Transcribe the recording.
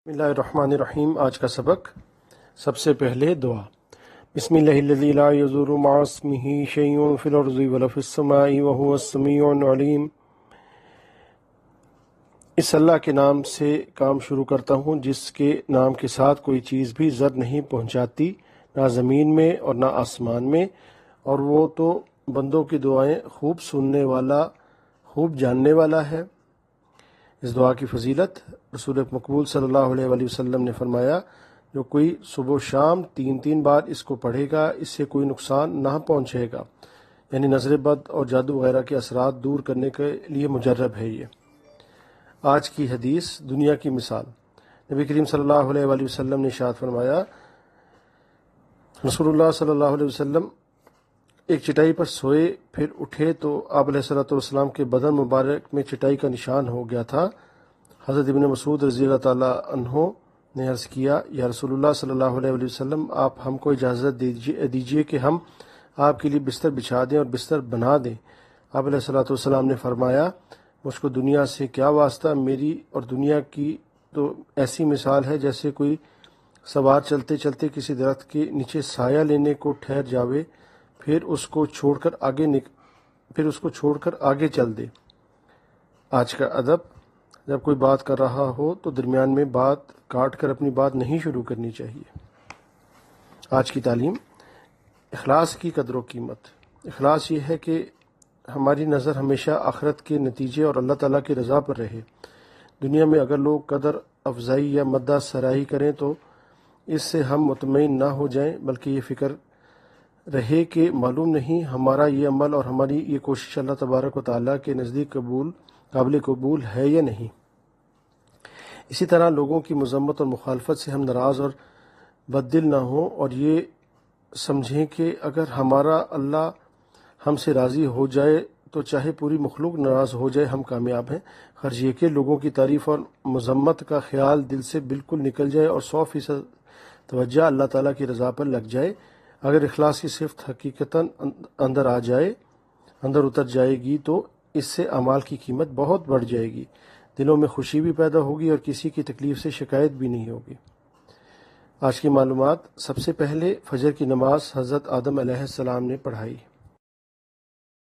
بسم اللہ الرحمن الرحیم۔ آج کا سبق، سب سے پہلے دعا۔ بسم اللہ الذی لا یضر مع اسمہ شیء فی الارض ولا فی السماء وہو السمیع العلیم۔ اس اللہ کے نام سے کام شروع کرتا ہوں جس کے نام کے ساتھ کوئی چیز بھی زر نہیں پہنچاتی، نہ زمین میں اور نہ آسمان میں، اور وہ تو بندوں کی دعائیں خوب سننے والا، خوب جاننے والا ہے۔ اس دعا کی فضیلت، رسول مقبول صلی اللہ علیہ وآلہ وسلم نے فرمایا، جو کوئی صبح و شام تین بار اس کو پڑھے گا، اس سے کوئی نقصان نہ پہنچے گا، یعنی نظر بد اور جادو وغیرہ کے اثرات دور کرنے کے لیے مجرب ہے یہ۔ آج کی حدیث، دنیا کی مثال۔ نبی کریم صلی اللہ علیہ وآلہ وسلم نے ارشاد فرمایا، رسول اللہ صلی اللہ علیہ وسلم ایک چٹائی پر سوئے، پھر اٹھے تو آپ علیہ الصلوۃ والسلام کے بدن مبارک میں چٹائی کا نشان ہو گیا تھا۔ حضرت ابن مسعود رضی اللہ تعالیٰ عنہ نے عرض کیا، یا رسول اللہ صلی اللہ علیہ وآلہ وسلم، آپ ہم کو اجازت دیجیے کہ ہم آپ کے لیے بستر بچھا دیں اور بستر بنا دیں۔ آپ علیہ الصلوۃ والسلام نے فرمایا، مجھ کو دنیا سے کیا واسطہ، میری اور دنیا کی تو ایسی مثال ہے جیسے کوئی سوار چلتے چلتے کسی درخت کے نیچے سایہ لینے کو ٹھہر جاوے، پھر اس کو چھوڑ کر آگے چل دے۔ آج کا ادب، جب کوئی بات کر رہا ہو تو درمیان میں بات کاٹ کر اپنی بات نہیں شروع کرنی چاہیے۔ آج کی تعلیم، اخلاص کی قدر و قیمت۔ اخلاص یہ ہے کہ ہماری نظر ہمیشہ آخرت کے نتیجے اور اللہ تعالیٰ کی رضا پر رہے۔ دنیا میں اگر لوگ قدر افزائی یا مدح سراہی کریں تو اس سے ہم مطمئن نہ ہو جائیں، بلکہ یہ فکر رہے کہ معلوم نہیں ہمارا یہ عمل اور ہماری یہ کوشش اللہ تبارک و تعالیٰ کے نزدیک قابل قبول ہے یا نہیں۔ اسی طرح لوگوں کی مذمت اور مخالفت سے ہم ناراض اور بددل نہ ہوں، اور یہ سمجھیں کہ اگر ہمارا اللہ ہم سے راضی ہو جائے تو چاہے پوری مخلوق ناراض ہو جائے، ہم کامیاب ہیں۔ غرض یہ کہ لوگوں کی تعریف اور مذمت کا خیال دل سے بالکل نکل جائے اور 100% توجہ اللہ تعالیٰ کی رضا پر لگ جائے۔ اگر اخلاص کی صفت حقیقتاً اندر اتر جائے گی تو اس سے اعمال کی قیمت بہت بڑھ جائے گی، دلوں میں خوشی بھی پیدا ہوگی اور کسی کی تکلیف سے شکایت بھی نہیں ہوگی۔ آج کی معلومات، سب سے پہلے فجر کی نماز حضرت آدم علیہ السلام نے پڑھائی۔